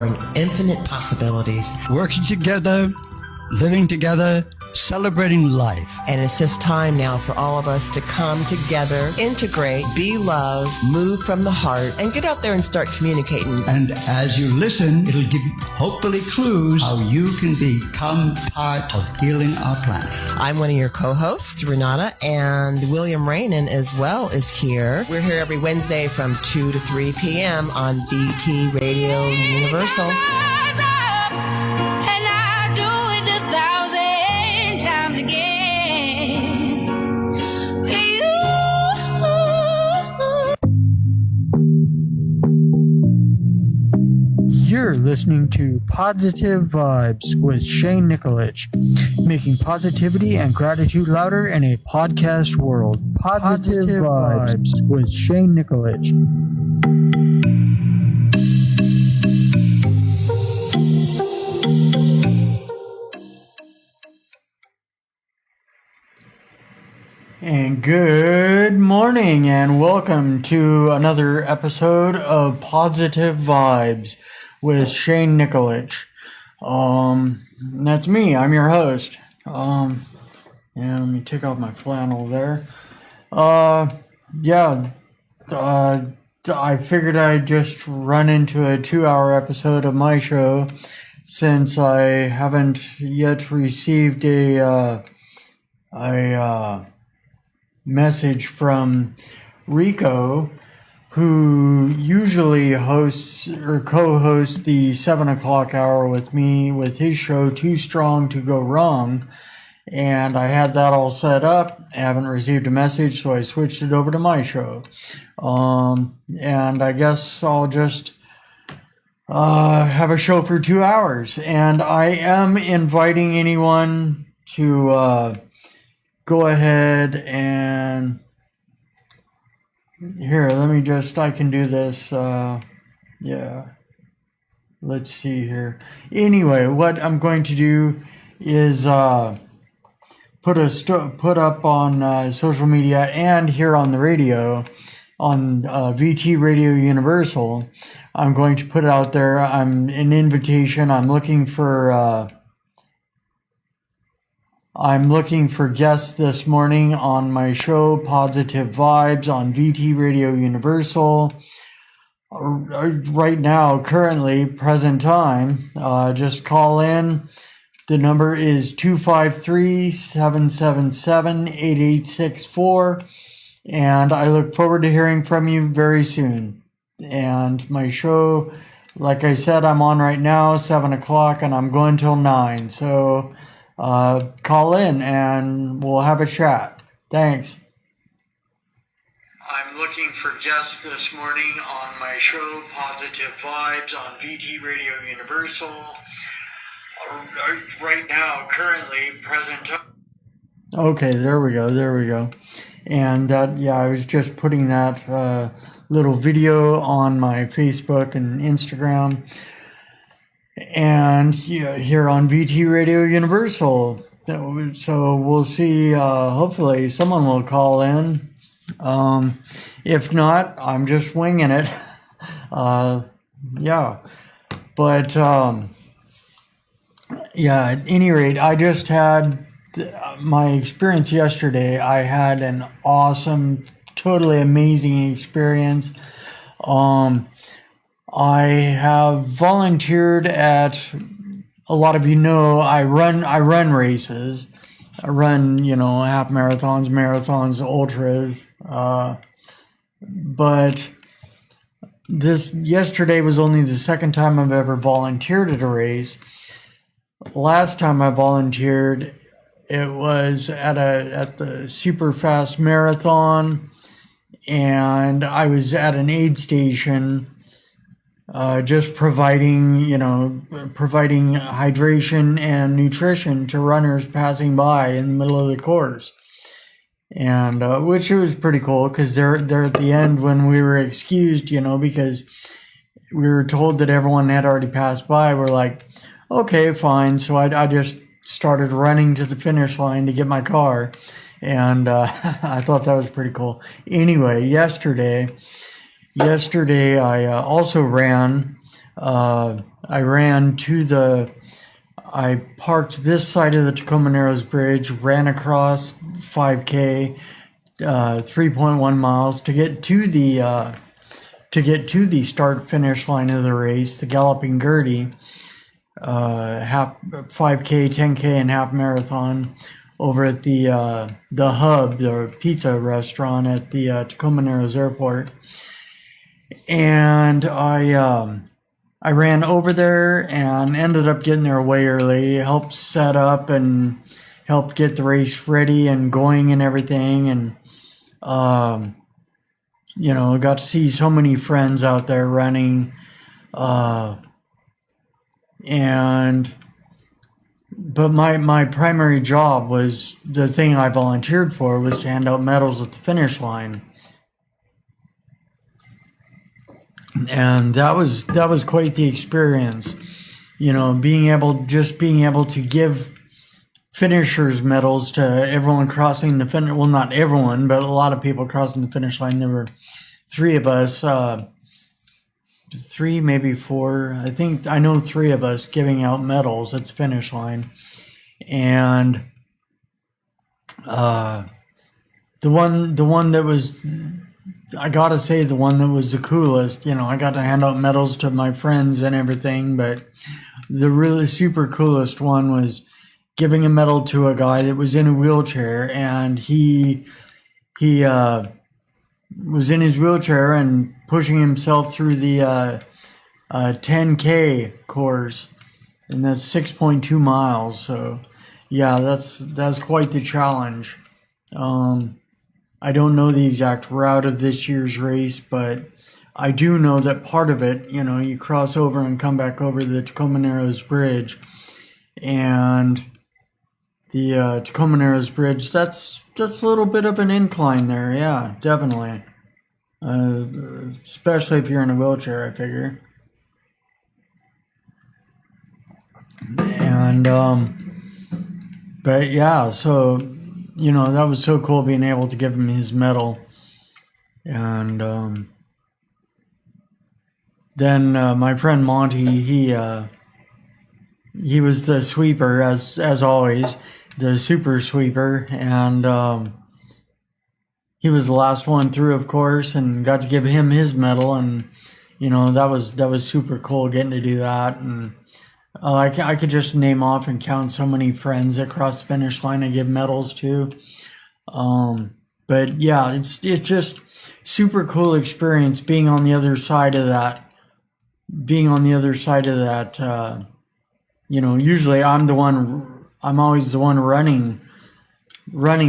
infinite possibilities. Working together, living together, celebrating life. And it's just time now for all of us to come together, integrate, be love, move from the heart, and get out there and start communicating. And as you listen, it'll give you hopefully clues how you can become part of healing our planet. I'm one of your co-hosts, Renata, and William Rainin as well is here. We're here every Wednesday from 2 to 3 p.m. on BT Radio Universal. You're listening to Podsitive Vibes with Shane Nikolic, making positivity and gratitude louder in a podcast world. Podsitive Vibes with Shane Nikolic. And good morning and welcome to another episode of Podsitive Vibes with Shane Nikolic. That's me. I'm your host. Let me take off my flannel there. I figured I'd just run into a 2-hour episode of my show since I haven't yet received a message from Rico, who usually hosts or co-hosts the 7 o'clock hour with me with his show Too Strong to Go Wrong. And I had that all set up. I haven't received a message, so I switched it over to my show. And I guess I'll just have a show for 2 hours. And I am inviting anyone to go ahead and here, I can do this. Let's see here. Anyway, what I'm going to do is put up on social media and here on the radio, on VT Radio Universal. I'm going to put it out there. I'm an invitation. I'm looking for guests this morning on my show, Podsitive Vibes, on VT Radio Universal. Right now, currently, present time, just call in. The number is 253-777-8864. And I look forward to hearing from you very soon. And my show, like I said, I'm on right now, 7 o'clock, and I'm going till 9. So call in and we'll have a chat. Thanks. I'm looking for guests this morning on my show, Podsitive Vibes, on VT Radio Universal. Right now, currently, present. Okay, there we go. And I was just putting that little video on my Facebook and Instagram. And here on VT Radio Universal. So we'll see. Hopefully someone will call in. If not, I'm just winging it. But at any rate, I just had my experience yesterday. I had an awesome, totally amazing experience. I have volunteered at, a lot of you know, I run races. I run, half marathons, ultras. But yesterday was only the second time I've ever volunteered at a race. Last time I volunteered, it was at the Super Fast Marathon, and I was at an aid station. Just providing hydration and nutrition to runners passing by in the middle of the course. And, which was pretty cool because they're at the end when we were excused, because we were told that everyone had already passed by. We're like, okay, fine. So I just started running to the finish line to get my car. And, I thought that was pretty cool. Anyway, yesterday I also ran I ran I parked this side of the Tacoma Narrows Bridge, ran across 5K, 3.1 miles to get to the start finish line of the race, the Galloping Gertie, half 5K, 10K, and half marathon over at the Hub, the pizza restaurant at the Tacoma Narrows Airport, and I ran over there and ended up getting there way early, helped set up and helped get the race ready and going and everything. And, got to see so many friends out there running. But my primary job was, the thing I volunteered for was to hand out medals at the finish line. And that was quite the experience, being able to give finishers medals to everyone crossing the finish. Well, not everyone, but a lot of people crossing the finish line. There were three of us, three, maybe four. I know three of us giving out medals at the finish line. And the one that was, I gotta say, the one that was the coolest, I got to hand out medals to my friends and everything, but the really super coolest one was giving a medal to a guy that was in a wheelchair, and he was in his wheelchair and pushing himself through the 10K course, and that's 6.2 miles. So yeah, that's quite the challenge. I don't know the exact route of this year's race, but I do know that part of it, you cross over and come back over the Tacoma Narrows Bridge, and the Tacoma Narrows Bridge, that's a little bit of an incline there. Yeah, definitely. Especially if you're in a wheelchair, I figure. And, but yeah, so, that was so cool being able to give him his medal. And then my friend Monty, he was the sweeper, as always, the super sweeper, and he was the last one through, of course, and got to give him his medal, and that was super cool getting to do that. And I could just name off and count so many friends that cross the finish line I give medals to. But yeah, it's just super cool experience being on the other side of that. Usually I'm always the one running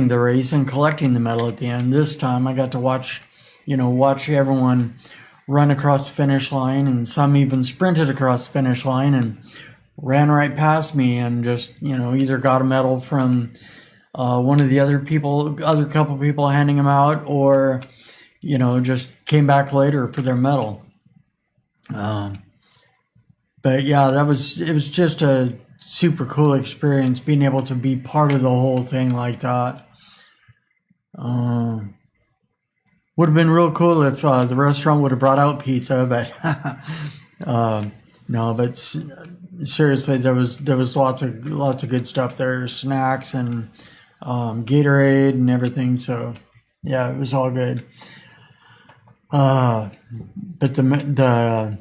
the race and collecting the medal at the end. This time I got to watch everyone run across the finish line, and some even sprinted across the finish line and ran right past me, and just, either got a medal from one of the other couple people handing them out, or, just came back later for their medal. But yeah, it was just a super cool experience being able to be part of the whole thing like that. Would have been real cool if the restaurant would have brought out pizza, but no. But seriously, there was lots of good stuff there, snacks and Gatorade and everything. So yeah, it was all good. But the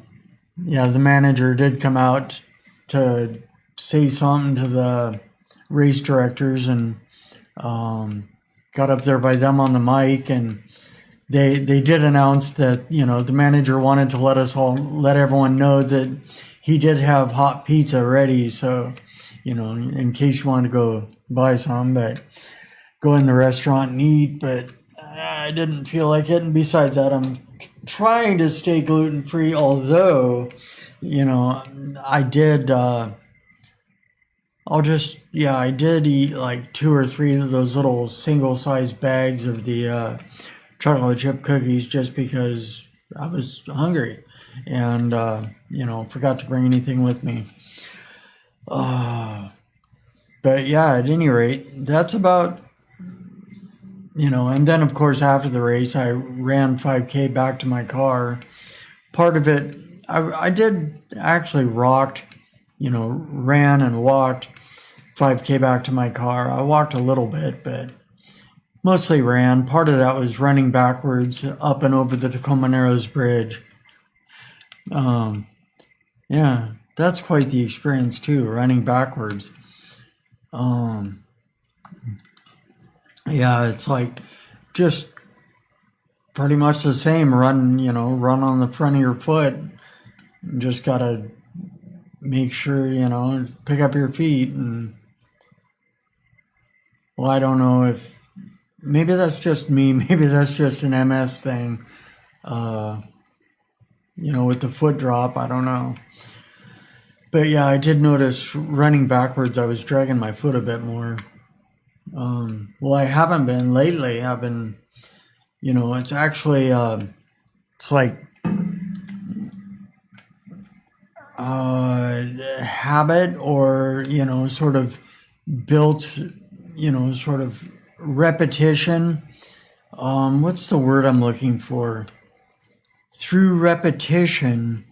manager did come out to say something to the race directors, and got up there by them on the mic, and they did announce that the manager wanted to let everyone know that he did have hot pizza ready, so in case you wanted to go buy some, but go in the restaurant and eat. But I didn't feel like it, and besides that, I'm trying to stay gluten free, although I did I did eat like 2 or 3 of those little single-sized bags of the chocolate chip cookies, just because I was hungry, and forgot to bring anything with me. But yeah, at any rate, that's about, and then of course after the race I ran 5K back to my car. Part of it I did actually rocked, ran and walked 5K back to my car. I walked a little bit, but mostly ran. Part of that was running backwards up and over the Tacoma Narrows Bridge. Yeah, that's quite the experience too, running backwards. Yeah, it's like just pretty much the same. Run on the front of your foot. You just gotta make sure, pick up your feet. And well, I don't know if maybe that's just me. Maybe that's just an MS thing. With the foot drop, I don't know. But yeah, I did notice running backwards, I was dragging my foot a bit more. Well, I haven't been lately. I've been, it's actually, it's like habit or, sort of built, sort of repetition. What's the word I'm looking for? Through repetition,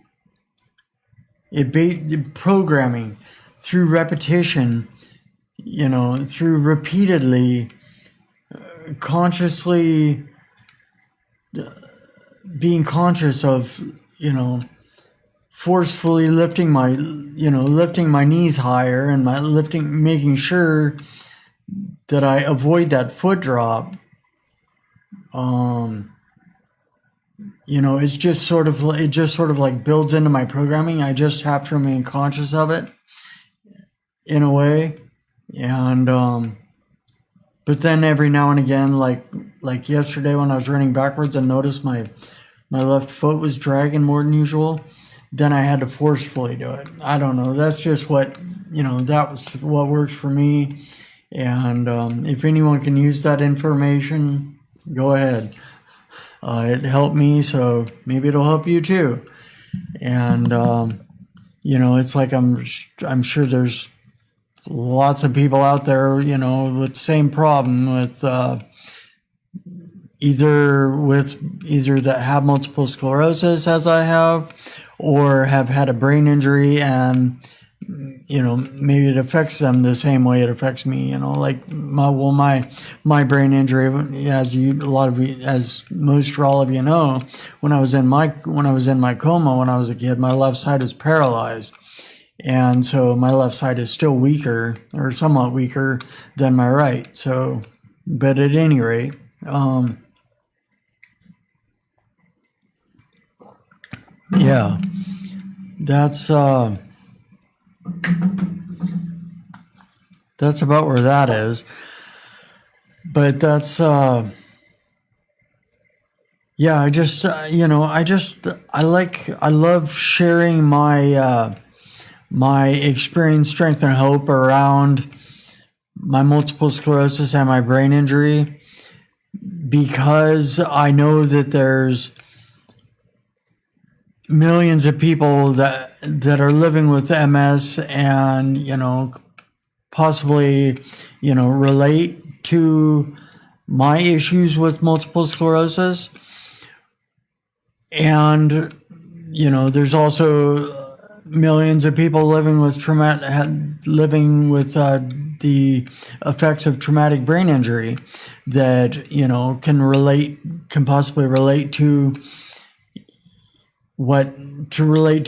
programming, through repetition, through repeatedly, consciously being conscious of, forcefully lifting my knees higher and making sure that I avoid that foot drop. It just sort of like builds into my programming. I just have to remain conscious of it in a way. And, but then every now and again, like yesterday when I was running backwards and noticed my left foot was dragging more than usual, then I had to forcefully do it. I don't know. That's just what, that was what works for me. And, if anyone can use that information, go ahead. It helped me, so maybe it'll help you too. And it's like I'm sure there's lots of people out there, with the same problem with either that have multiple sclerosis as I have, or have had a brain injury and maybe it affects them the same way it affects me. Like my brain injury, as most or all of you know, when I was in my coma when I was a kid, my left side was paralyzed, and so my left side is still weaker or somewhat weaker than my right. So, but at any rate, yeah, that's about where that is. But that's I love sharing my experience, strength, and hope around my multiple sclerosis and my brain injury, because I know that there's millions of people that are living with MS and, possibly, relate to my issues with multiple sclerosis. And, there's also millions of people living with the effects of traumatic brain injury that, can possibly relate to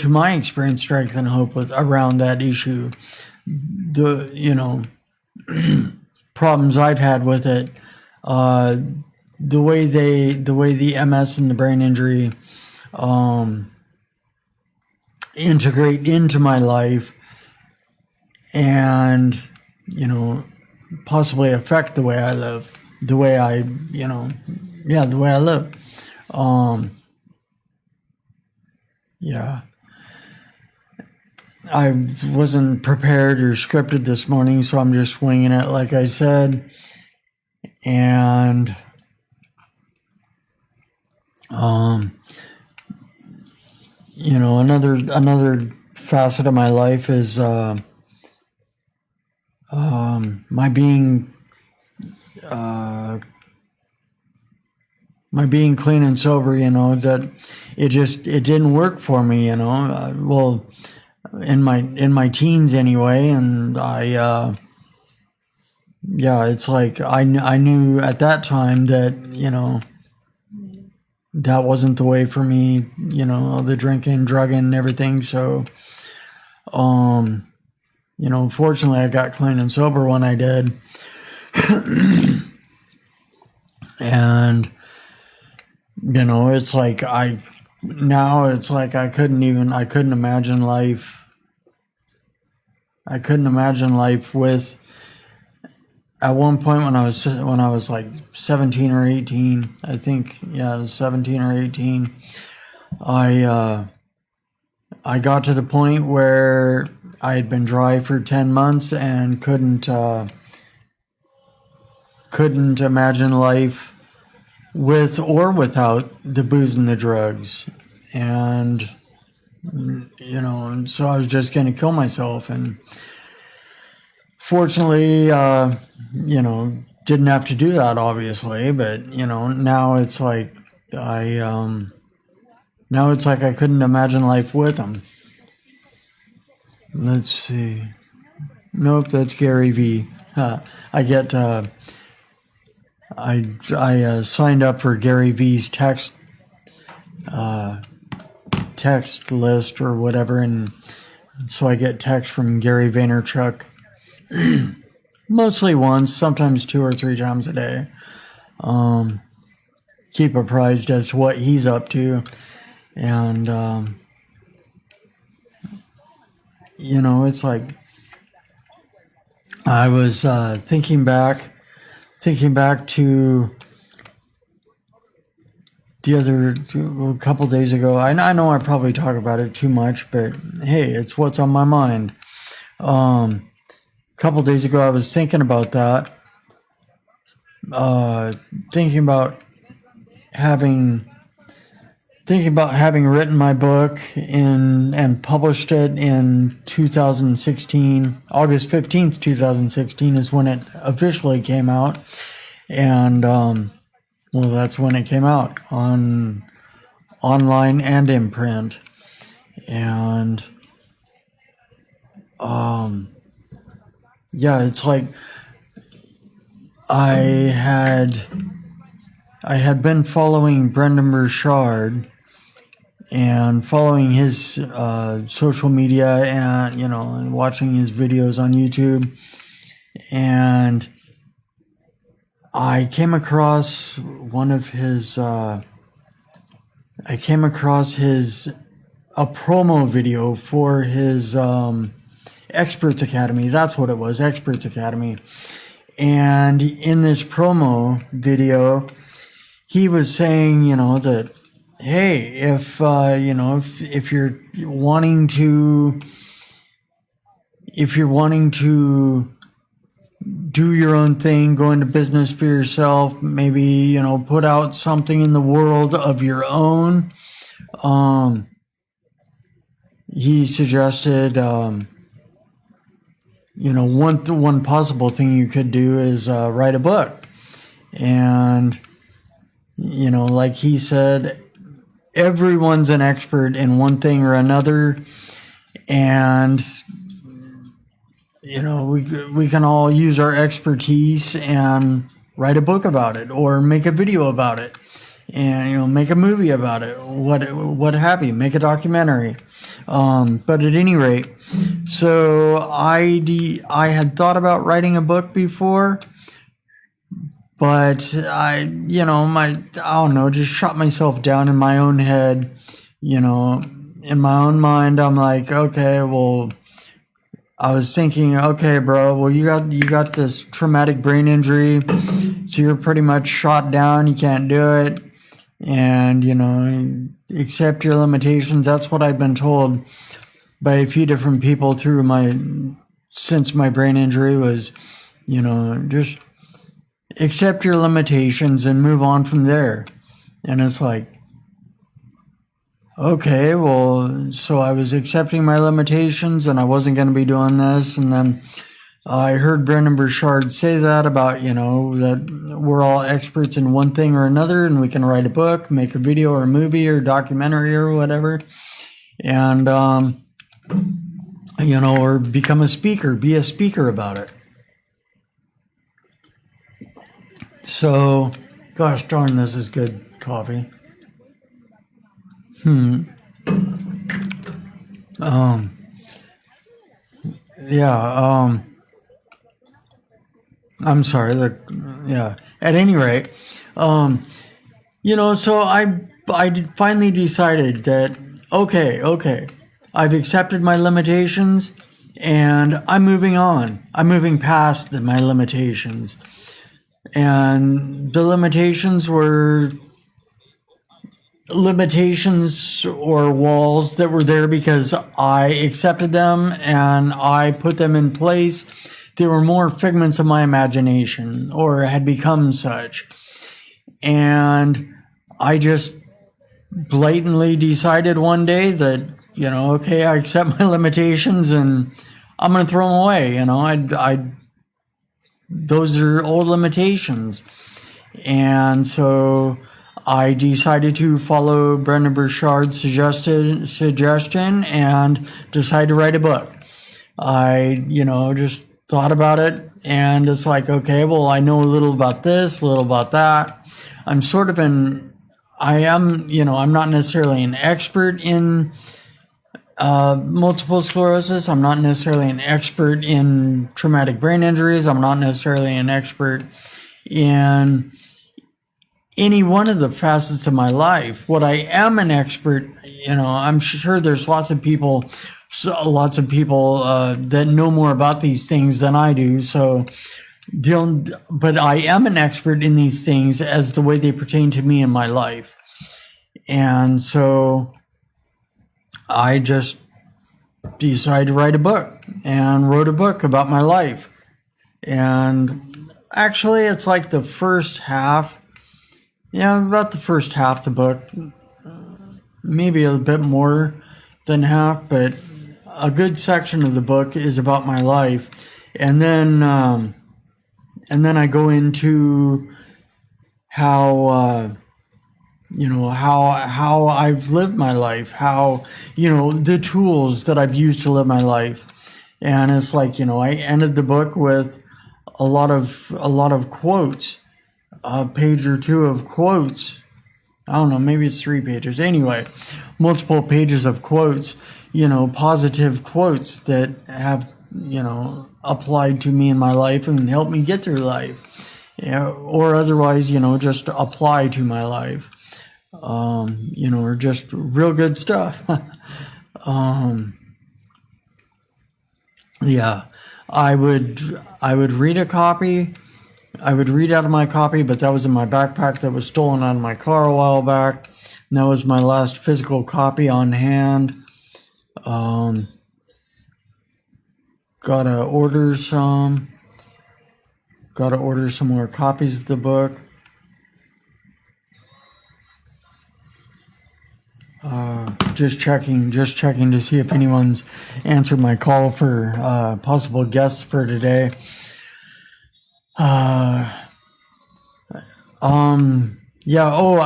my experience, strength, and hope around that issue. The problems I've had with it, the way the MS and the brain injury integrate into my life, and possibly affect the way I live, the way I live. Yeah. I wasn't prepared or scripted this morning, so I'm just winging it, like I said. And another facet of my life is my being my being clean and sober, that it didn't work for me, well, in my teens anyway. And it's like, I knew at that time that, that wasn't the way for me, the drinking, drugging, and everything. So, fortunately I got clean and sober when I did. And, it's like I couldn't imagine life. I couldn't imagine life with, at one point when I was like 17 or 18, I think, yeah, I was 17 or 18, I got to the point where I had been dry for 10 months and couldn't imagine life with or without the booze and the drugs. And, and so I was just going to kill myself. And fortunately, didn't have to do that, obviously. But, now it's like I couldn't imagine life with them. Let's see. Nope, that's Gary V. I signed up for Gary V's text list or whatever, and so I get text from Gary Vaynerchuk mostly once, sometimes 2 or 3 times a day. Keep apprised as to what he's up to, and it's like I was thinking back to a couple days ago. I know I probably talk about it too much, but hey, it's what's on my mind. A couple days ago, I was thinking about that. Thinking about having written my book and published it in 2016. August 15th, 2016 is when it officially came out. And, that's when it came out on online and in print. And, it's like I had been following Brendan Burchard and following his social media and, and watching his videos on YouTube. And I came across a promo video for his Experts Academy. That's what it was, Experts Academy. And in this promo video, he was saying, that, hey, if you're wanting to do your own thing, go into business for yourself, maybe, put out something in the world of your own. He suggested, one possible thing you could do is write a book. And, like he said, everyone's an expert in one thing or another. And, we can all use our expertise and write a book about it or make a video about it and, make a movie about it, what have you, make a documentary. But at any rate, so I had thought about writing a book before, but I don't know, just shot myself down in my own head, in my own mind. I'm like, okay, well, I was thinking, okay, bro, well, you got this traumatic brain injury, so you're pretty much shot down. You can't do it. And, accept your limitations. That's what I've been told by a few different people since my brain injury was, just accept your limitations and move on from there. And it's like, okay, well, so I was accepting my limitations and I wasn't going to be doing this. And then I heard Brendan Burchard say that about, that we're all experts in one thing or another, and we can write a book, make a video or a movie or documentary or whatever, and, or become a speaker, be a speaker about it. So, gosh darn, this is good coffee. I'm sorry. At any rate, so I finally decided that, okay, I've accepted my limitations and I'm moving on. I'm moving past my limitations. And the limitations were limitations or walls that were there because I accepted them and I put them in place. They were more figments of my imagination or had become such. And I just blatantly decided one day that, okay, I accept my limitations and I'm going to throw them away. Those are old limitations. And so I decided to follow Brendan Burchard's suggestion and decided to write a book. I, just thought about it and it's like, okay, well, I know a little about this, a little about that. I'm not necessarily an expert in multiple sclerosis. I'm not necessarily an expert in traumatic brain injuries. I'm not necessarily an expert in any one of the facets of my life. What I am an expert, I'm sure there's lots of people that know more about these things than I do. So, but I am an expert in these things as the way they pertain to me in my life. And so I just decided to write a book and wrote a book about my life. And actually, it's like the first half, about the first half of the book, maybe a bit more than half, but a good section of the book is about my life. And then I go into how I've lived my life, how, the tools that I've used to live my life. And it's like, I ended the book with a lot of quotes, a page or two of quotes. I don't know, maybe it's 3 pages. Anyway, multiple pages of quotes, positive quotes that have, applied to me in my life and helped me get through life. Or otherwise, just apply to my life. Or just real good stuff. I would read a copy. I would read out of my copy, but that was in my backpack that was stolen out of my car a while back. And that was my last physical copy on hand. Gotta order some more copies of the book. Just checking to see if anyone's answered my call for possible guests for today. I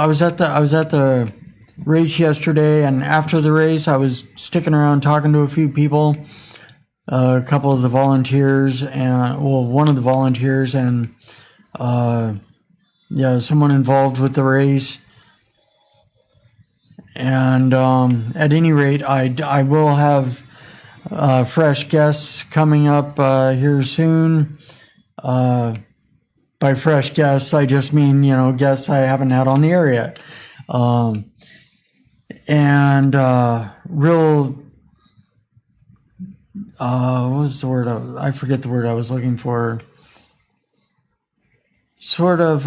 was at the race yesterday, and after the race, I was sticking around talking to a few people, a couple of the volunteers, one of the volunteers, and someone involved with the race. And at any rate, I will have fresh guests coming up here soon. By fresh guests, I just mean, guests I haven't had on the air yet. What was the word? I forget the word I was looking for. Sort of,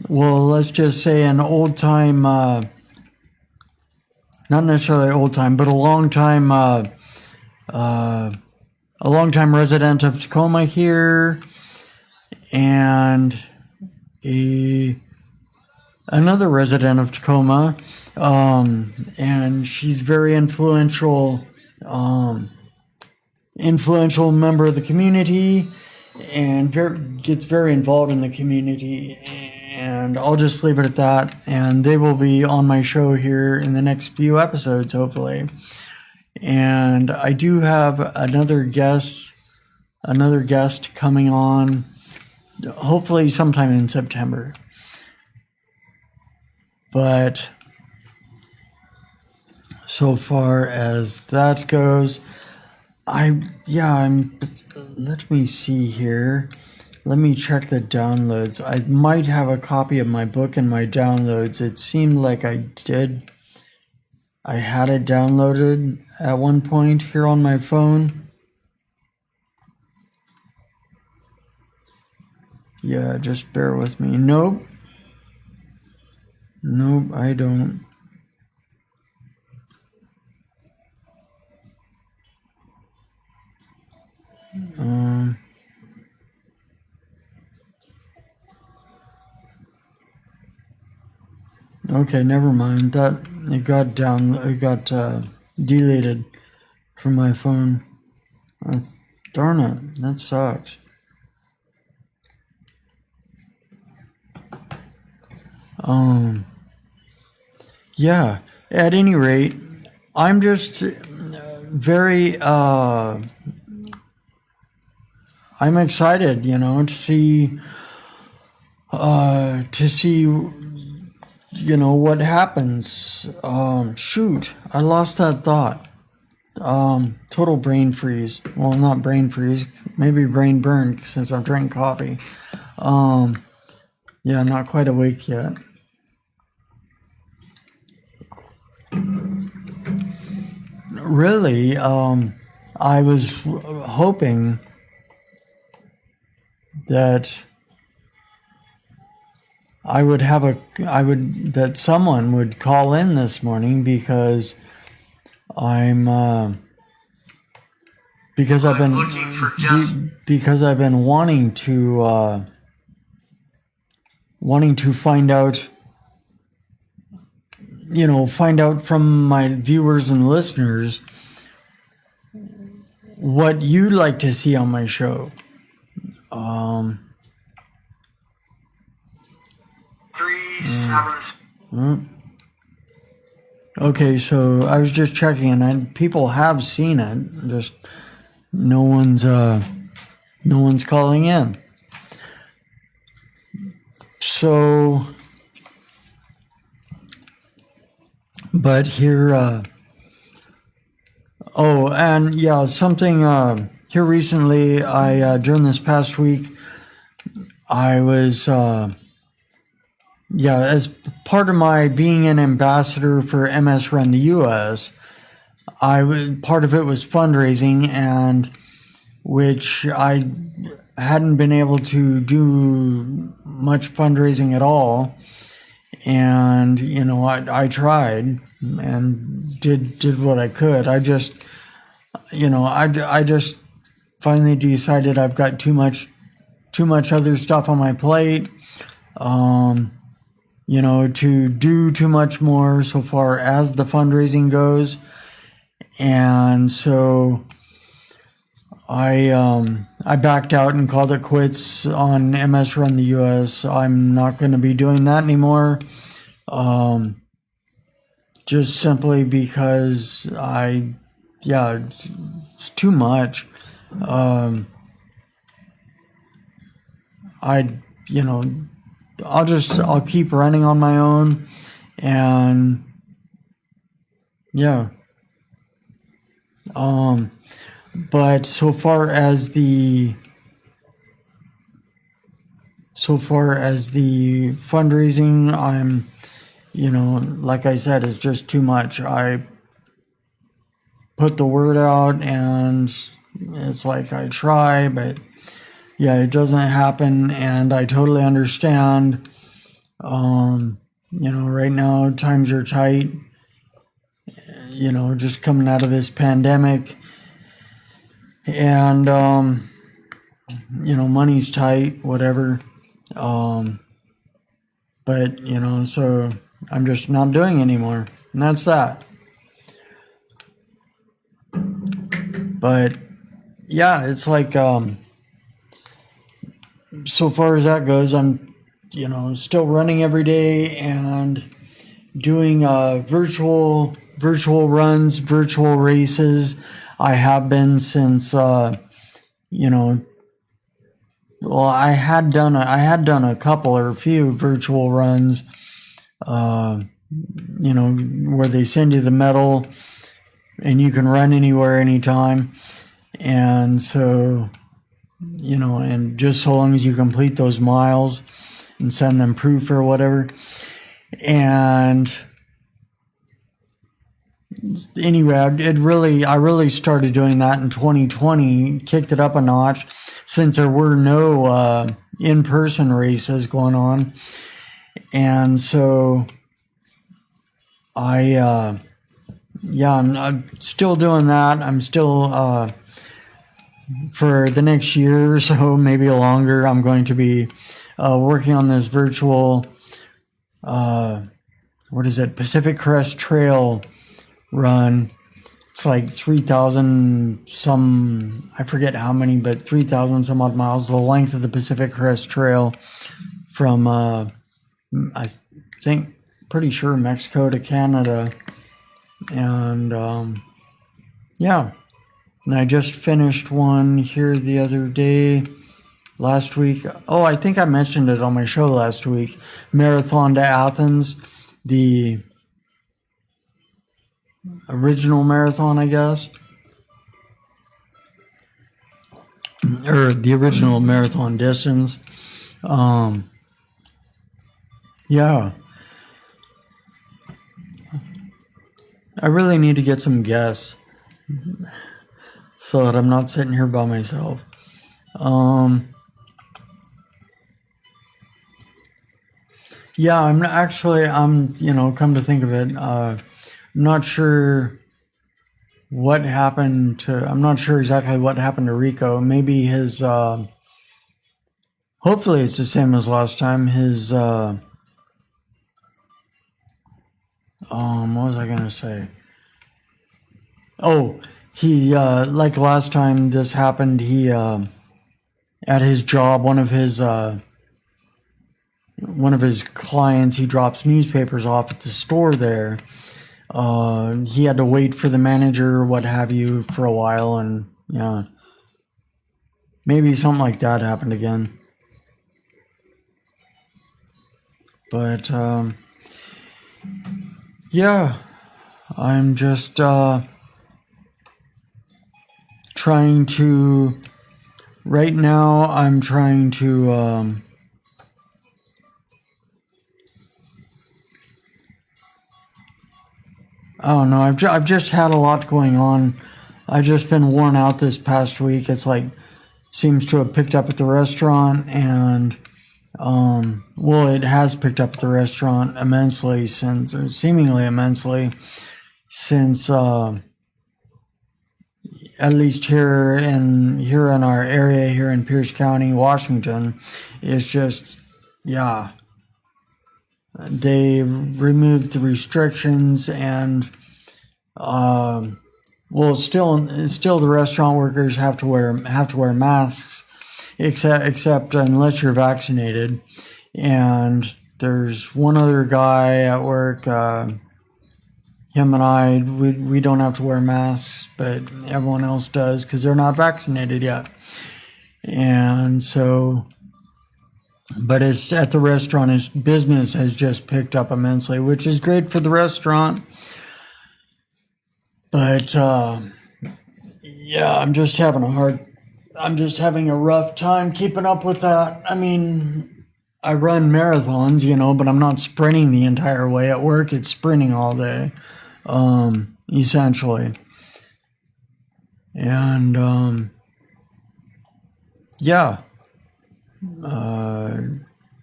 let's just say an old time, not necessarily old time, but a long time resident of Tacoma here, and another resident of Tacoma, and she's very influential influential member of the community and gets very involved in the community. And I'll just leave it at that. And they will be on my show here in the next few episodes, hopefully. And I do have another guest coming on, hopefully sometime in September. But so far as that goes, let me see here. Let me check the downloads. I might have a copy of my book in my downloads. It seemed like I did. I had it downloaded at one point here on my phone. Yeah, just bear with me. Nope, I don't. Okay, never mind. That it got deleted from my phone. Darn it, that sucks. Yeah. At any rate, I'm just very I'm excited, to see what happens. Shoot, I lost that thought. Total brain freeze. Well, not brain freeze, maybe brain burn since I've drank coffee. Yeah, not quite awake yet. Really, I was hoping that that someone would call in this morning because I've been wanting to find out from my viewers and listeners what you'd like to see on my show. 3-7. Okay, so I was just checking, and people have seen it. Just no one's calling in. So, but here. Something here recently. During this past week, I was. As part of my being an ambassador for MS Run the US, part of it was fundraising, and which I hadn't been able to do much fundraising at all. And, I tried and did what I could. I just finally decided I've got too much other stuff on my plate. To do too much more so far as the fundraising goes. And so I backed out and called it quits on MS Run the US. I'm not going to be doing that anymore. Just simply because it's too much. I'll keep running on my own, and but so far as the fundraising, I'm, like I said, it's just too much. I put the word out, and it's like I try, but it doesn't happen, and I totally understand. Right now times are tight, just coming out of this pandemic, and, money's tight, whatever. But, so I'm just not doing anymore, and that's that. But yeah, it's like, so far as that goes, I'm, still running every day and doing virtual runs, virtual races. I have been since well, I had done a couple or a few virtual runs, where they send you the medal and you can run anywhere, anytime. And so, and just so long as you complete those miles and send them proof or whatever. And anyway, I really started doing that in 2020, kicked it up a notch since there were no in-person races going on. And so I'm still doing that. I'm still, for the next year or so, maybe longer, I'm going to be working on this virtual, Pacific Crest Trail run. It's like 3,000 some, I forget how many, but 3,000 some odd miles, the length of the Pacific Crest Trail from, I think, pretty sure Mexico to Canada. And, yeah. And I just finished one here the other day, last week. Oh, I think I mentioned it on my show last week. Marathon to Athens, the original marathon, I guess. Or the original marathon distance. Yeah. I really need to get some guests so that I'm not sitting here by myself. Yeah, I'm come to think of it, I'm not sure I'm not sure exactly what happened to Rico. Maybe his, hopefully it's the same as last time. His, what was I going to say? Oh, he, like last time this happened, he, at his job, one of his clients, he drops newspapers off at the store there. He had to wait for the manager or what have you for a while, and yeah, maybe something like that happened again. But yeah, I'm just trying to. Right now, I'm trying to. I don't know. I've just had a lot going on. I've just been worn out this past week. It's like seems to have picked up at the restaurant, and well, it has picked up at the restaurant seemingly immensely since at least here in our area here in Pierce County, Washington, it's just they removed the restrictions, and still the restaurant workers have to wear masks, except unless you're vaccinated. And there's one other guy at work, him and I, we don't have to wear masks, but everyone else does because they're not vaccinated yet. And so, but it's at the restaurant, his business has just picked up immensely, which is great for the restaurant. But yeah, I'm just having a rough time keeping up with that. I mean, I run marathons, but I'm not sprinting the entire way. At work, it's sprinting all day, essentially. And yeah.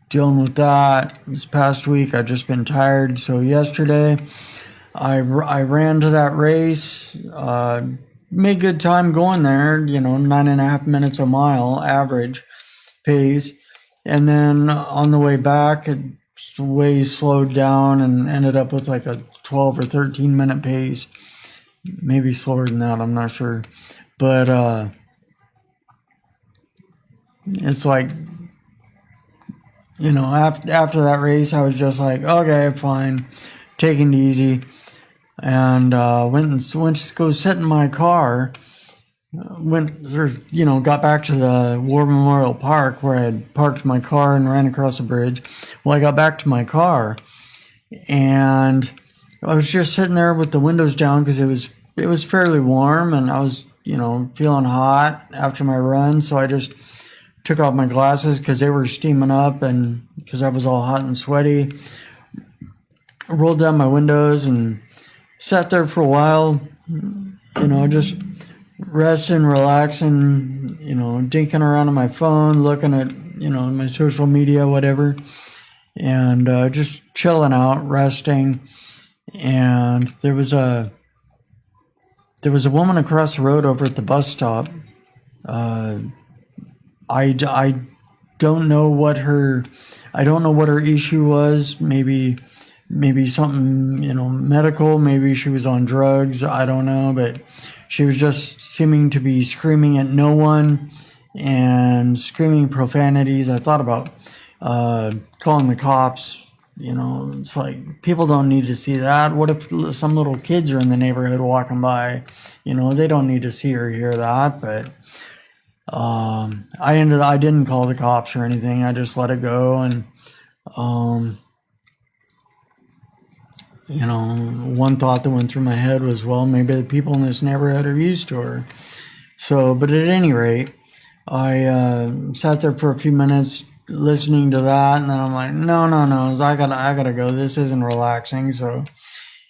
Dealing with that this past week. I've just been tired. So yesterday I ran to that race, made good time going there, 9.5 minutes a mile average pace. And then on the way back, it way slowed down and ended up with like a 12 or 13 minute pace, maybe slower than that, I'm not sure. But it's like, after that race, I was just like, okay, fine, taking it easy, and went to go sit in my car. Got back to the War Memorial Park where I had parked my car and ran across the bridge. Well, I got back to my car, and I was just sitting there with the windows down because it was fairly warm, and I was feeling hot after my run, so I just took off my glasses because they were steaming up, and because I was all hot and sweaty, I rolled down my windows and sat there for a while, just resting, relaxing, dinking around on my phone, looking at, my social media, whatever, and just chilling out, resting. And there was a woman across the road over at the bus stop. I don't know what her issue was. Maybe something, medical. Maybe she was on drugs. I don't know, but she was just seeming to be screaming at no one and screaming profanities. I thought about calling the cops. It's like, people don't need to see that. What if some little kids are in the neighborhood walking by? They don't need to see or hear that. But I didn't call the cops or anything. I just let it go. And one thought that went through my head was, well, maybe the people in this neighborhood are used to her. So, but at any rate, I sat there for a few minutes listening to that, and then I'm like, no, I gotta go. This isn't relaxing. So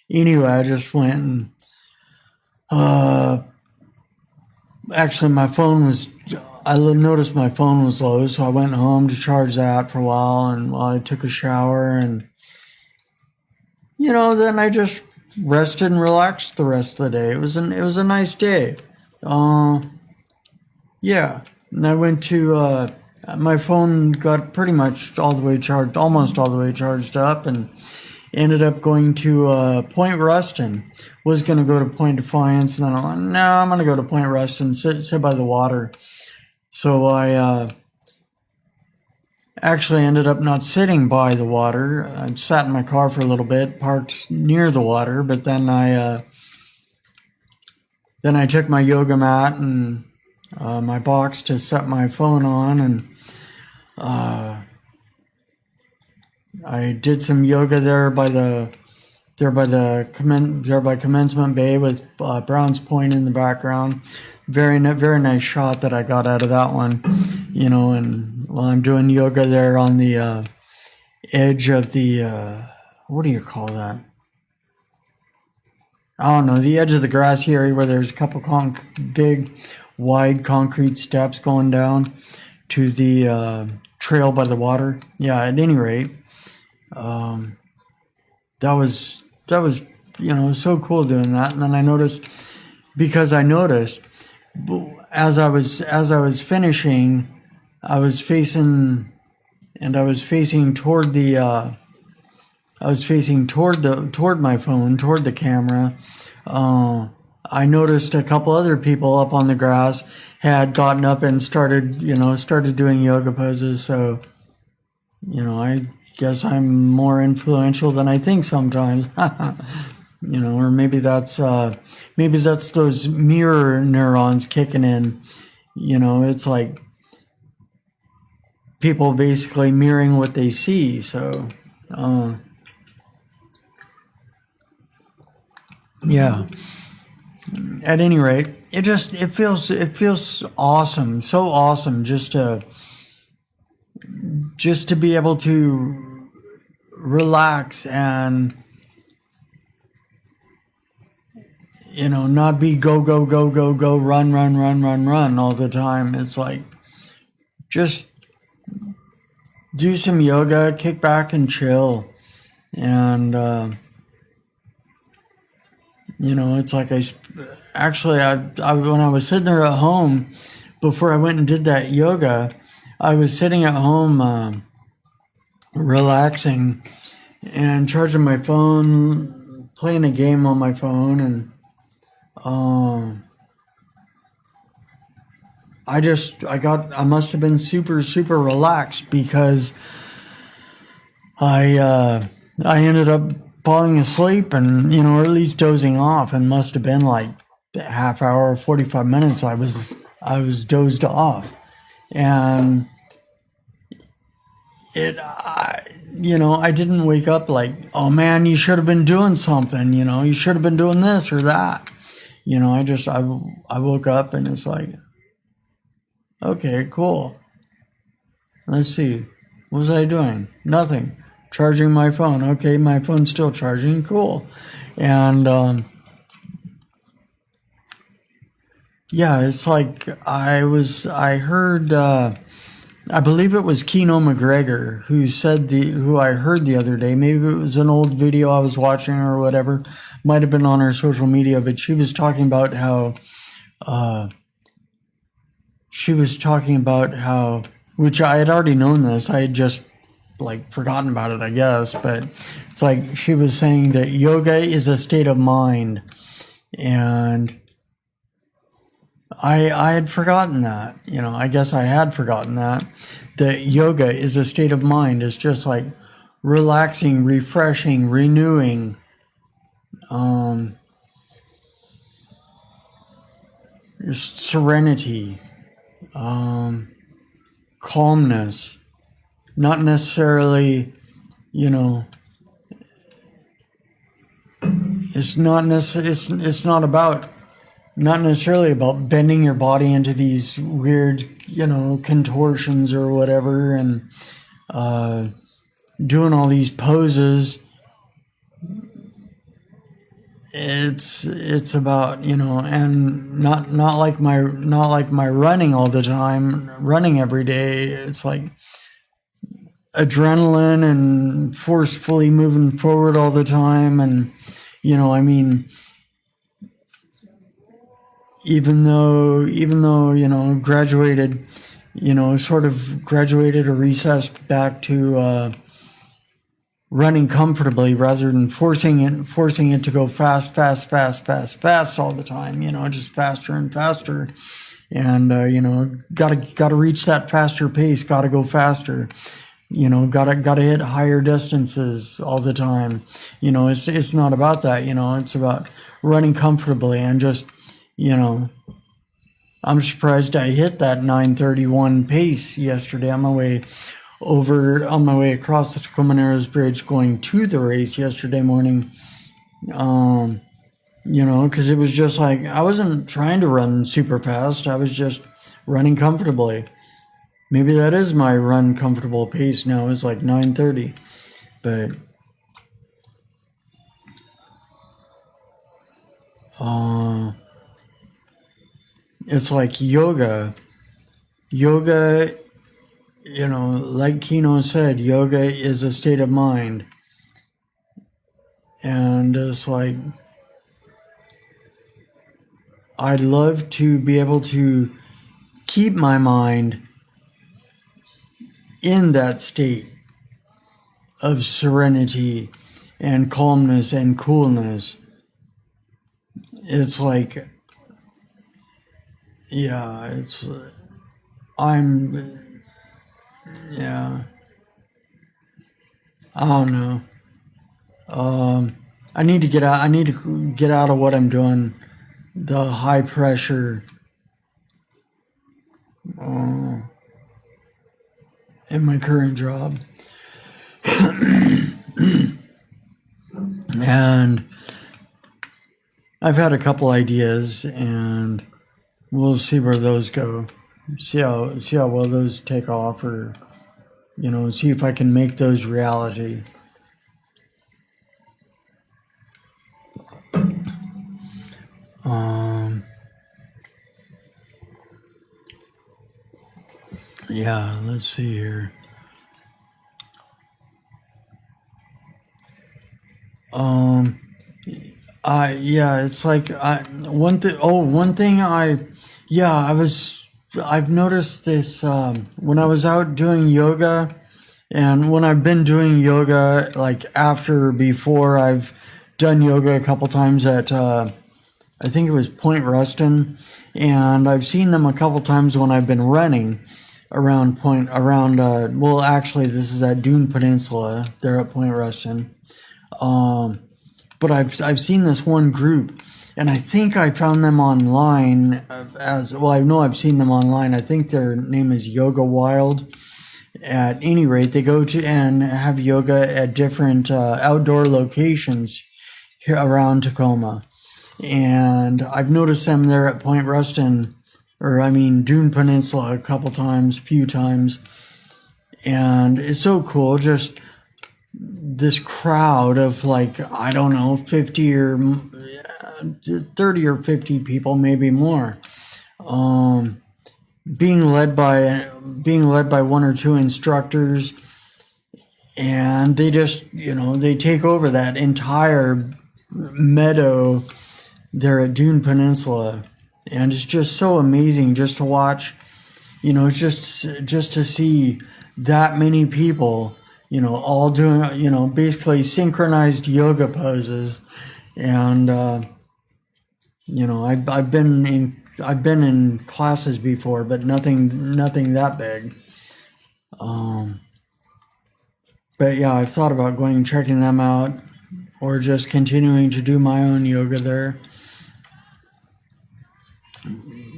anyway, I just went and actually I noticed my phone was low, so I went home to charge that for a while, and while I took a shower, and then I just rested and relaxed the rest of the day. It was a nice day. Yeah. And I went to my phone got pretty much almost all the way charged up, and ended up going to Point Ruston. Was going to go to Point Defiance, and then I'm like, no, I'm going to go to Point Ruston, sit by the water. So I actually ended up not sitting by the water. I sat in my car for a little bit, parked near the water, but then I took my yoga mat and my box to set my phone on, and I did some yoga there by Commencement Bay with Browns Point in the background. Very nice shot that I got out of that one, and while I'm doing yoga there on the edge of the, what do you call that? I don't know, the edge of the grassy area where there's a couple big, wide concrete steps going down to the trail by the water. Yeah, at any rate, that was so cool doing that. And then I noticed as I was finishing, I was facing toward my phone, toward the camera. I noticed a couple other people up on the grass had gotten up and started doing yoga poses. So, I guess I'm more influential than I think sometimes. Or maybe that's those mirror neurons kicking in. It's like people basically mirroring what they see. So, yeah. At any rate, it feels awesome, so awesome just to be able to relax and not be go run all the time. It's like just do some yoga, kick back and chill, and it's like I when I was sitting there at home before I went and did that yoga, I was sitting at home relaxing and charging my phone, playing a game on my phone, and I must have been super, super relaxed because I ended up falling asleep and, or at least dozing off, and must have been like a half hour, 45 minutes. I was dozed off, and I didn't wake up like, oh man, you should have been doing something, you should have been doing this or that. I woke up and it's like, okay, cool. Let's see. What was I doing? Nothing. Charging my phone. Okay, my phone's still charging. Cool. And it's like I heard, I believe it was Keno McGregor who I heard the other day. Maybe it was an old video I was watching or whatever. Might have been on her social media, but she was talking about how, which I had already known this. I had just forgotten about it, I guess. But it's like she was saying that yoga is a state of mind, and I had forgotten that. I guess I had forgotten that yoga is a state of mind. It's just like relaxing, refreshing, renewing. Serenity, calmness, not necessarily, it's not necessarily about bending your body into these weird, contortions or whatever, and doing all these poses. It's about, and not like my running all the time, running every day. It's like adrenaline and forcefully moving forward all the time. And, even though, graduated, sort of graduated or recessed back to, running comfortably rather than forcing it to go fast all the time, just faster and faster. And, gotta reach that faster pace, gotta go faster, gotta hit higher distances all the time. It's not about that, it's about running comfortably and just, I'm surprised I hit that 9:31 pace yesterday on my way across the Tacoma Narrows Bridge going to the race yesterday morning. Because it was just like, I wasn't trying to run super fast. I was just running comfortably. Maybe that is my run comfortable pace now, is like 9:30. But it's like yoga, like Keno said, yoga is a state of mind. And it's like, I'd love to be able to keep my mind in that state of serenity and calmness and coolness. It's like, I don't know. I need to get out. I need to get out of what I'm doing. The high pressure. In my current job. And I've had a couple ideas, and we'll see where those go. See how well those take off, or see if I can make those reality. Let's see here. It's like one thing I've noticed this when I was out doing yoga, and when I've been doing yoga, before I've done yoga a couple times at I think it was Point Ruston, And I've seen them a couple times when I've been running well, actually, this is at Dune Peninsula. They're at Point Ruston. But I've seen this one group, and I think I found them online I know I've seen them online. I think their name is Yoga Wild. At any rate, they go to and have yoga at different outdoor locations here around Tacoma. And I've noticed them there at Point Ruston, Dune Peninsula few times. And it's so cool, just this crowd of 50 or 30 or 50 people, maybe more. Being led by one or two instructors, and they just, they take over that entire meadow there at Dune Peninsula, and it's just so amazing just to watch. It's just to see that many people, all doing, basically synchronized yoga poses, and I've been in classes before, but nothing that big. But yeah, I've thought about going and checking them out, or just continuing to do my own yoga there.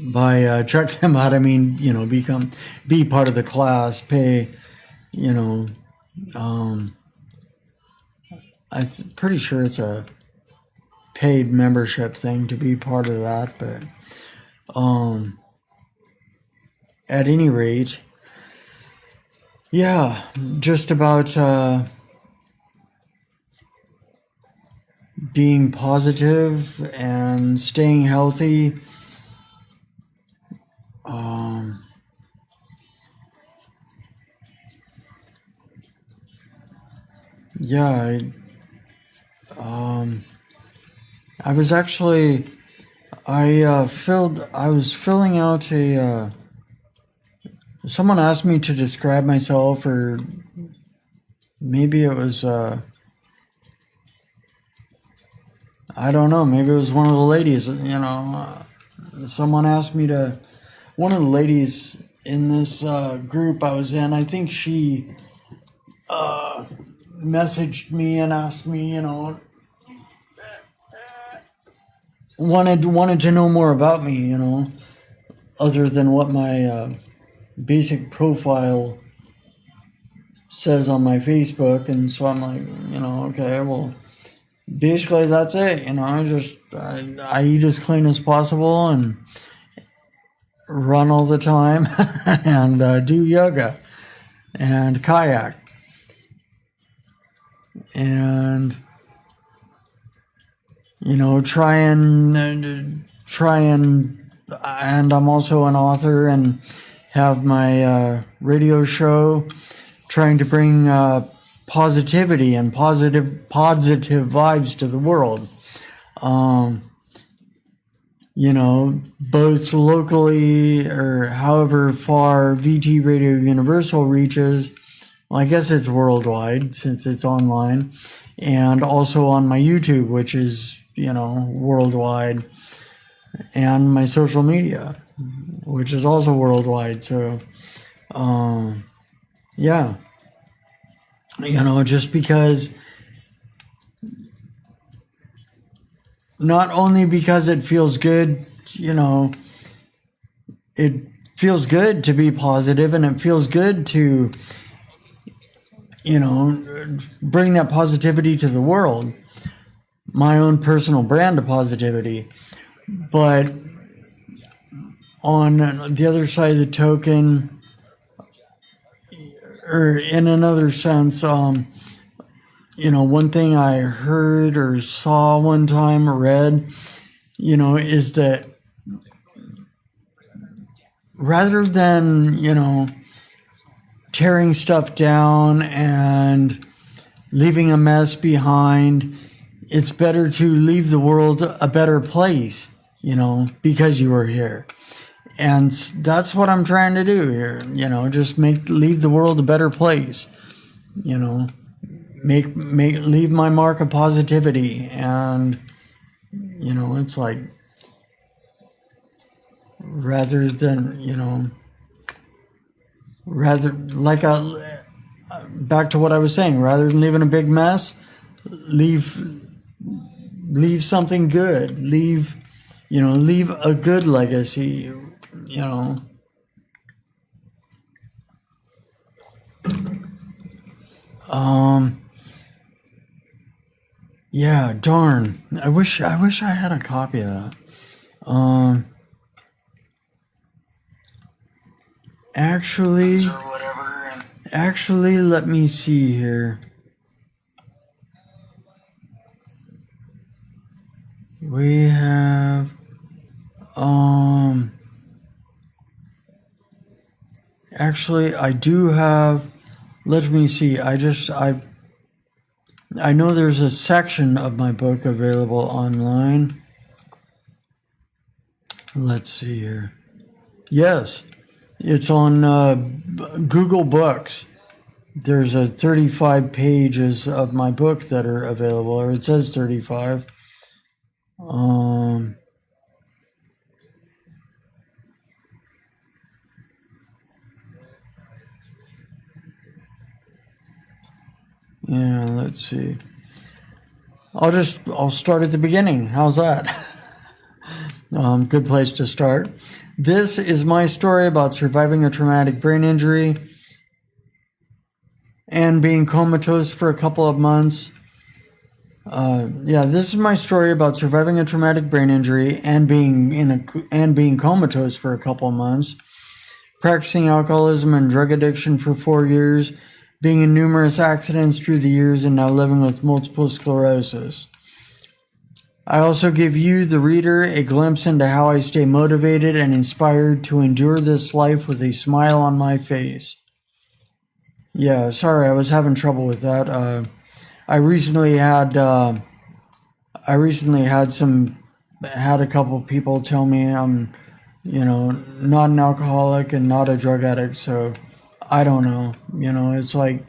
By check them out, be part of the class, pay, I'm pretty sure it's a paid membership thing to be part of that, but at any rate, yeah, just about being positive and staying healthy. Yeah, I was actually, I was filling out someone asked me to describe myself, or maybe it was, I don't know, maybe it was one of the ladies, someone asked me one of the ladies in this group I was in, I think she messaged me and asked me, wanted to know more about me, other than what my basic profile says on my Facebook. And so I'm like, okay, well, basically that's it. I eat as clean as possible and run all the time and do yoga and kayak. And try and I'm also an author and have my radio show, trying to bring positivity and positive vibes to the world. Both locally or however far VT Radio Universal reaches. Well, I guess it's worldwide since it's online, and also on my YouTube, which is, worldwide, and my social media, which is also worldwide. So, yeah, just because, not only because it feels good, it feels good to be positive, and it feels good to, bring that positivity to the world, my own personal brand of positivity. But on the other side of the token, or in another sense, one thing I heard or saw one time or read, is that rather than, tearing stuff down and leaving a mess behind, it's better to leave the world a better place, because you were here. And that's what I'm trying to do here, just leave the world a better place, leave my mark of positivity. And, it's like, rather than, back to what I was saying, rather than leaving a big mess, leave something good, leave a good legacy, yeah, darn. I wish I had a copy of that. Actually, let me see here. We have, actually, I do have, let me see. I know there's a section of my book available online. Let's see here. Yes, it's on Google Books. There's 35 pages of my book that are available, or it says 35. Yeah, let's see. I'll start at the beginning. How's that? Good place to start. This is my story about surviving a traumatic brain injury and being comatose for a couple of months. This is my story about surviving a traumatic brain injury and being comatose for a couple of months, practicing alcoholism and drug addiction for 4 years, being in numerous accidents through the years, and now living with multiple sclerosis. I also give you, the reader, a glimpse into how I stay motivated and inspired to endure this life with a smile on my face. Yeah, sorry, I was having trouble with that. I recently had a couple people tell me I'm, not an alcoholic and not a drug addict. So I don't know. It's like,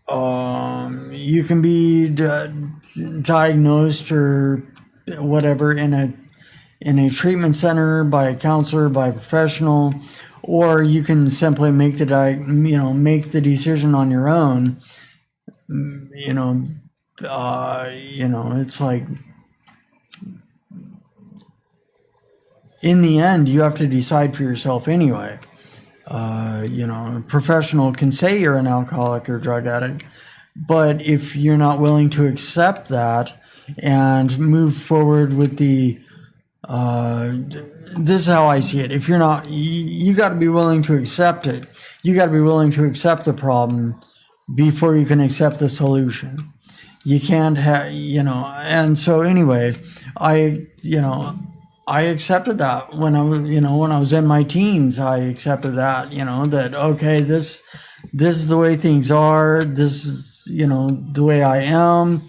you can be diagnosed or whatever in a treatment center by a counselor, by a professional, or you can simply make the decision on your own. It's like, in the end, you have to decide for yourself anyway. A professional can say you're an alcoholic or drug addict, but if you're not willing to accept that and move forward with this is how I see it. If you're not, you got to be willing to accept it. You got to be willing to accept the problem before you can accept the solution. You can't have, and so anyway, I accepted that when I was in my teens. I accepted that, that, okay, this is the way things are. This is, the way I am.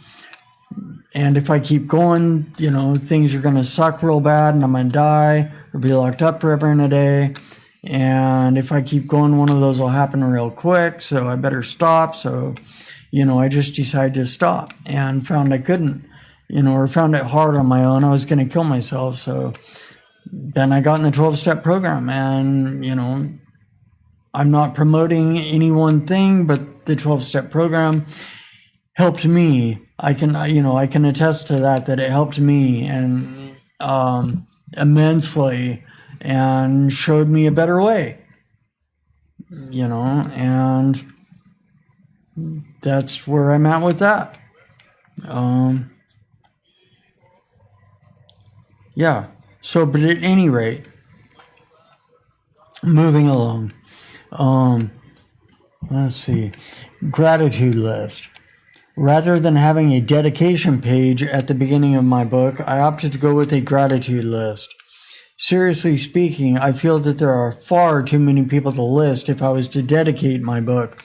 And if I keep going, things are going to suck real bad and I'm going to die or be locked up forever and a day. And if I keep going, one of those will happen real quick. So I better stop. So, I just decided to stop and found I couldn't, or found it hard on my own. I was going to kill myself. So then I got in the 12-step program, and, I'm not promoting any one thing, but the 12-step program helped me. I can attest to that it helped me and immensely, and showed me a better way, and that's where I'm at with that. So, but at any rate, moving along, let's see, gratitude list. Rather than having a dedication page at the beginning of my book, I opted to go with a gratitude list. Seriously speaking, I feel that there are far too many people to list if I was to dedicate my book.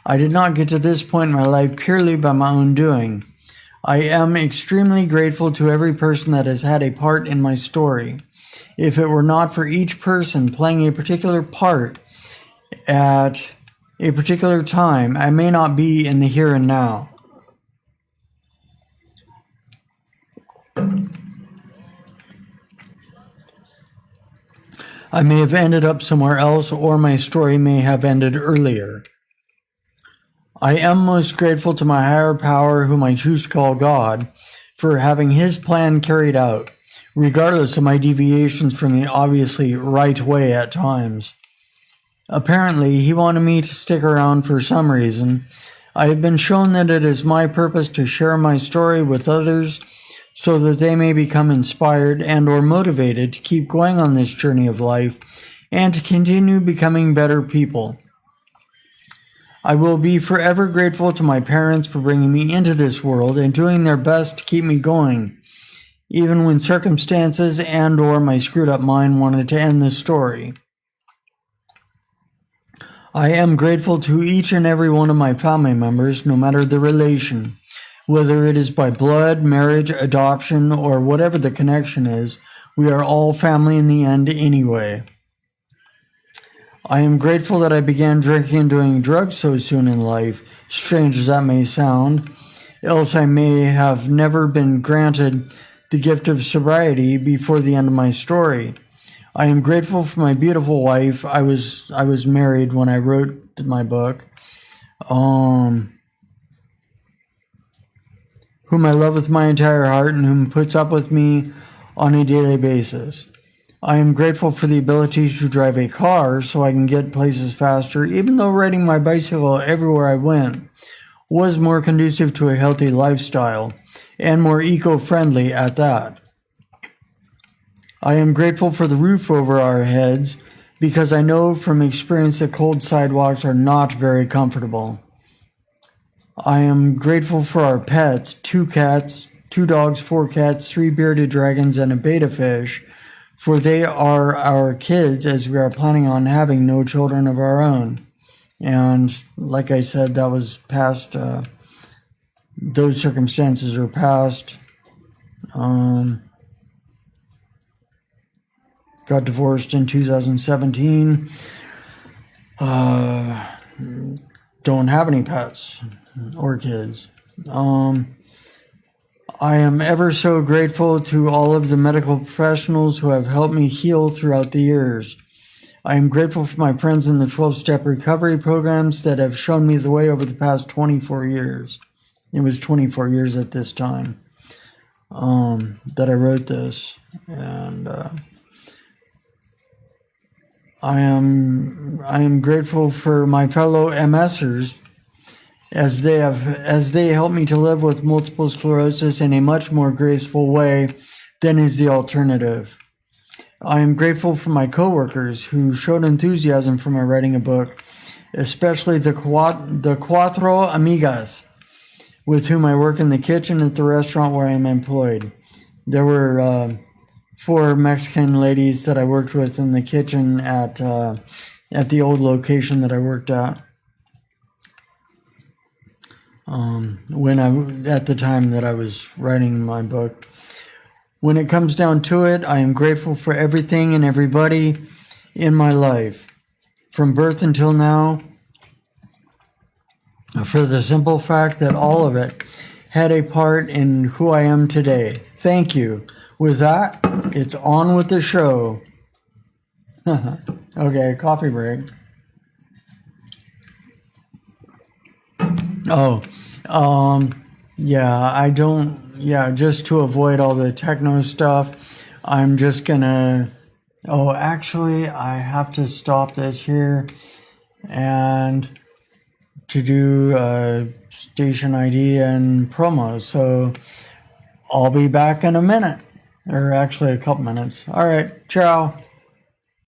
I did not get to this point in my life purely by my own doing. I am extremely grateful to every person that has had a part in my story. If it were not for each person playing a particular part at a particular time, I may not be in the here and now. I may have ended up somewhere else, or my story may have ended earlier. I am most grateful to my higher power, whom I choose to call God, for having his plan carried out, regardless of my deviations from the obviously right way at times. Apparently, he wanted me to stick around for some reason. I have been shown that it is my purpose to share my story with others so that they may become inspired and or motivated to keep going on this journey of life and to continue becoming better people. I will be forever grateful to my parents for bringing me into this world and doing their best to keep me going, even when circumstances and or my screwed up mind wanted to end this story. I am grateful to each and every one of my family members, no matter the relation, whether it is by blood, marriage, adoption, or whatever the connection is. We are all family in the end anyway. I am grateful that I began drinking and doing drugs so soon in life, strange as that may sound, else I may have never been granted the gift of sobriety before the end of my story. I am grateful for my beautiful wife. I was married when I wrote my book, whom I love with my entire heart and whom puts up with me on a daily basis. I am grateful for the ability to drive a car so I can get places faster, even though riding my bicycle everywhere I went was more conducive to a healthy lifestyle and more eco-friendly at that. I am grateful for the roof over our heads because I know from experience that cold sidewalks are not very comfortable. I am grateful for our pets, 2 cats, 2 dogs, 4 cats, 3 bearded dragons, and a betta fish, for they are our kids as we are planning on having no children of our own. And like I said, that was past, those circumstances are past. Got divorced in 2017. Don't have any pets or kids. I am ever so grateful to all of the medical professionals who have helped me heal throughout the years. I am grateful for my friends in the 12-step recovery programs that have shown me the way over the past 24 years. It was 24 years at this time that I wrote this. And I am grateful for my fellow MSers as they help me to live with multiple sclerosis in a much more graceful way than is the alternative. I am grateful for my coworkers who showed enthusiasm for my writing a book, especially the Cuatro Amigas, with whom I work in the kitchen at the restaurant where I am employed. There were 4 Mexican ladies that I worked with in the kitchen at the old location that I worked at. At the time that I was writing my book. When it comes down to it, I am grateful for everything and everybody in my life, from birth until now, for the simple fact that all of it had a part in who I am today. Thank you. With that, it's on with the show. Okay, coffee break. Just to avoid all the techno stuff, I'm just gonna, actually, I have to stop this here and to do station ID and promo, so I'll be back in a minute, or actually a couple minutes. All right, ciao.